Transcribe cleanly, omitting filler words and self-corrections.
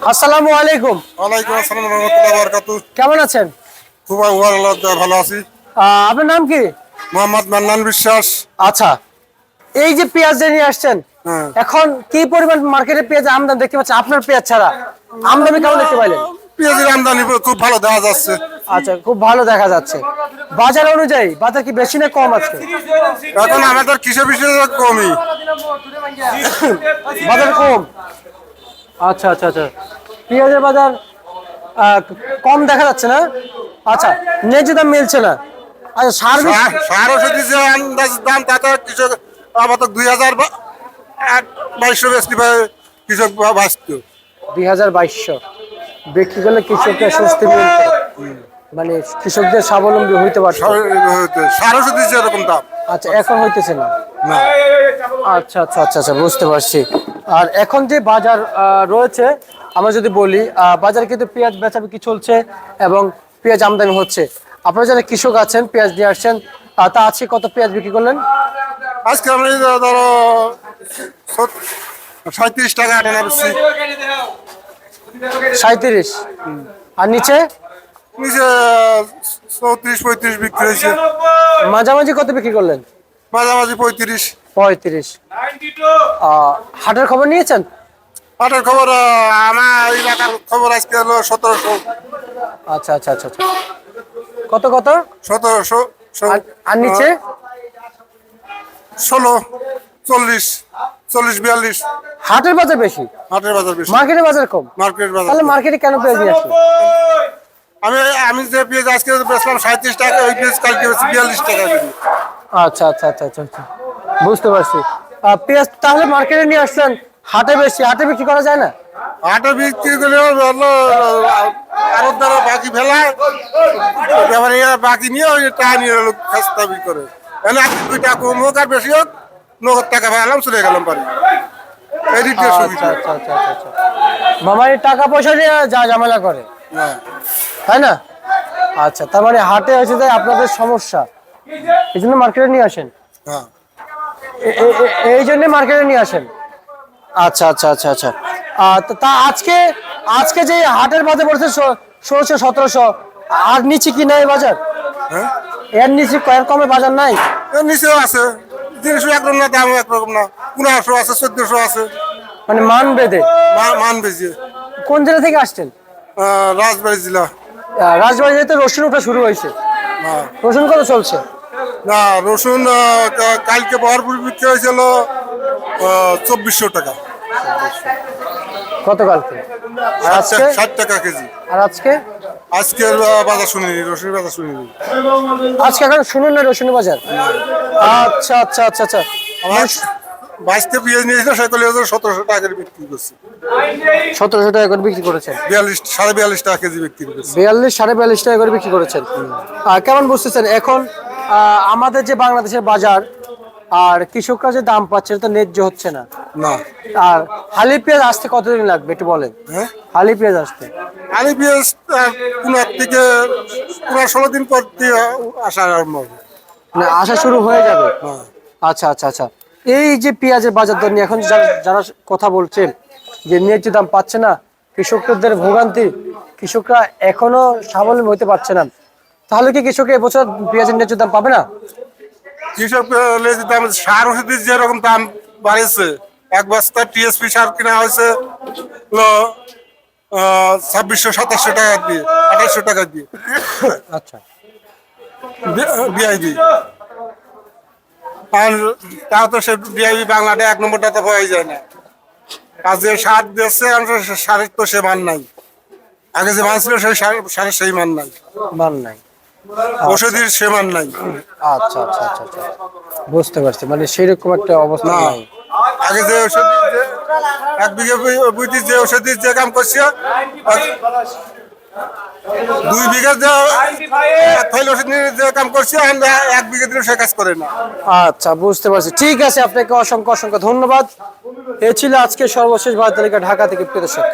আসসালামু আলাইকুম। ওয়ালাইকুম আসসালাম ওয়া রাহমাতুল্লাহি ওয়া বারাকাতুহু। কেমন আছেন? খুব ভালো আছি। আপনার নাম কি? মোহাম্মদ মান্নান বিশ্বাস। আচ্ছা, এই যে পেঁয়াজ যে নিয়ে আসছেন, হ্যাঁ। এখন কি পরিমাণ মার্কেটে পেঁয়াজ আমদানি দেখতে পাচ্ছেন? আপনার পেঁয়াজ ছাড়া আমদানি কেমন দেখতে পাইলেন? পেঁয়াজের আমদানি খুব ভালো দেখা যাচ্ছে। আচ্ছা, খুব ভালো দেখা যাচ্ছে। বাজার অনুযায়ী বাজার কি বেশি না কম আছে? এখন আমাদের কিসে বিশেষ কমই। বাজার কম। আচ্ছা আচ্ছা আচ্ছা, পেঁয়াজের বাজার কম দেখা যাচ্ছে না। আচ্ছা, ন্যায্য দাম মিলছে না। আচ্ছা, সার ওষুধের যে আন্দাজ দাম তাতে কৃষক আপাতত 2022 বেশি কৃষক বাঁচত। 2200 বিক্রি করলে কৃষকদের স্বস্তি মিলবে, মানে কৃষকদের স্বাবলম্বী হইতে পারছে। সার ওষুধের যে এরকম দাম। আচ্ছা, এখন হইতেছে না। না। আচ্ছা আচ্ছা আচ্ছা আচ্ছা, বুঝতে পারছি। আর এখন যে বাজার রয়েছে, আমরা যদি বলি বাজারে কিন্তু পেঁয়াজ বেচাবিক্রি চলছে এবং পেঁয়াজ আমদানি হচ্ছে। আপনারা যারা কৃষক আছেন, পেঁয়াজ নিয়ে আসছেন, তা আজকে কত পেঁয়াজ বিক্রি করলেন? আজকে আমরা ধরো 37 টাকা আটা বেশি। 37। আর নিচে নিচে 34-35 বিক্রি হয়েছে। মাঝামাঝি কত বিক্রি করলেন? মাঝামাঝি 35। 35। হাটের খবর নিয়েছেন? পাটের খবর আমার এলাকার খবর আজকে হলো 1700। আচ্ছা আচ্ছা আচ্ছা আচ্ছা, কত কত? 1700। আর নিচে 16, 40, 42। হাটের বাজার বেশি, হাটের বাজার বেশি, মার্কেটের বাজার কম। মার্কেট বাজার। তাহলে মার্কেটে কেন পেঁয়াজ নিয়ে আসলেন? আমি আমি যে পেঁয়াজ আজকে বেচলাম 37 টাকা, ওই পেঁয়াজ কালকে বেচি 42 টাকা কেজি। আচ্ছা আচ্ছা আচ্ছা আচ্ছা আচ্ছা, বুঝতে পারছি। পেঁয়াজ তাহলে মার্কেটে নিয়ে আসছেন, হাটে বেশি, হাটে বিক্রি করা যায় না? হাটে বিক্রি করলে হলো আরো দ্বারা বাকি ফেলায়, এবার বাকি নিয়ে ওই টাকা নিয়ে লোক খাস্তা বিক্রি করে। এনে 2 টাকা কম হোক আর বেশি হোক, নগদ টাকা ফেলাম চলে গেলাম বাড়ি। এই দিক দিয়ে আচ্ছা সুবিধা। আচ্ছা আচ্ছা আচ্ছা আচ্ছা, মামারি টাকা পয়সা নিয়ে যা ঝামেলা করে, হ্যাঁ। তাই না? আচ্ছা, তার মানে হাটে হচ্ছে যে আপনাদের সমস্যা, এই জন্য মার্কেটে নিয়ে আসেন। হ্যাঁ। এই জন্য মার্কেটে নিয়ে আসেন। আচ্ছা আচ্ছা আচ্ছা আচ্ছা, তা আজকে আজকে যে হাটের বাজার পড়ছে 1600-1700, আর নিচে কি নাই বাজার? হ্যাঁ। এর নিচে এর কমে বাজার নাই? এর নিচেও আছে, জিনিস একরকম না, দাম একরকম না। 1500 আছে, 1400 আছে। মানে মান বেঁধে। মান বেশি। কোন জেলা থেকে আসছেন? রাজবাড়ী জেলা। রাজবাড়িতে রসুন ওঠা শুরু হয়েছে। হ্যাঁ। রসুন কত চলছে? না, রসুন কালকে ভরপুর বিক্রি হয়েছিল 2400 টাকা। গতকালকে। আর আজকে? 60 টাকা কেজি। আর আজকে? আজকের বাজার শুনিনি, রসুনের বাজার শুনিনি। আজকে এখন শুনুন না রসুনের বাজার। আচ্ছা আচ্ছা আচ্ছা আচ্ছা, আমার বাইশতে পেঁয়াজ নিয়েছিল, সেগুলি 1700 টাকা করে বিক্রি করছে। 1700 টাকা করে বিক্রি করেছেন? 42 টাকা কেজি বিক্রি করছে। 42-42.5 টাকা করে বিক্রি করেছেন। কেমন বুঝতেছেন এখন আমাদের যে বাংলাদেশের বাজার আর কৃষকরা যে দাম পাচ্ছে, এটা তো ন্যায্য হচ্ছে না। না। আর হালি পেঁয়াজ আসতে কতদিন লাগবে একটু বলেন? হ্যাঁ, হালি পেঁয়াজ আসতে আলি পেঁয়াজ 15 থেকে 16 দিন পর দিয়ে আসা আরম্ভ হবে। মানে আসা শুরু হয়ে যাবে? হ্যাঁ। আচ্ছা আচ্ছা আচ্ছা, এই যে পেঁয়াজের বাজার দর নিয়ে এখন যারা কথা বলছেন যে ন্যায্য দাম পাচ্ছে না, কৃষকদের ভোগান্তি, কৃষকরা এখনো স্বাবলম্বী হতে পারছে না, তাহলে কি কৃষক এবছর পেঁয়াজের ন্যায্য দাম পাবে না? কৃষক দাম, সার ওষুধের যেরকম দাম বাড়িয়েছে, এক বস্তা টিএসপি সার কিনা হয়েছে 2600-2700 টাকা দিয়ে, 2800 টাকা দিয়ে। আচ্ছা, বিআইবি। আর তাও তো সে বিআইবি বাংলাটা 1 নম্বরটা তো পাওয়াই যায় না। আর যে সার দিচ্ছে, সারের তো সে মান নাই। আগে যে মান ছিল সেই সারের সেই মান নাই। মান নাই। ওষুধের সে মান নাই। আচ্ছা আচ্ছা আচ্ছা আচ্ছা, বুঝতে পারছি, মানে সেরকম একটা অবস্থা নাই। আগে যে ওষুধ 1 বিঘা বুঝি যে ওষুধের যে কাম করছে, 2 বিঘা যে ফাইল ওষুধ নিয়ে যে কাম করছে, 1 বিঘা দিলে সে কাজ করে না। আচ্ছা, বুঝতে পারছি। ঠিক আছে, আপনাকে অসংখ্য অসংখ্য ধন্যবাদ। এ ছিল আজকে সর্বশেষ বাজার তালিকা ঢাকা থেকে প্রিয় দর্শক।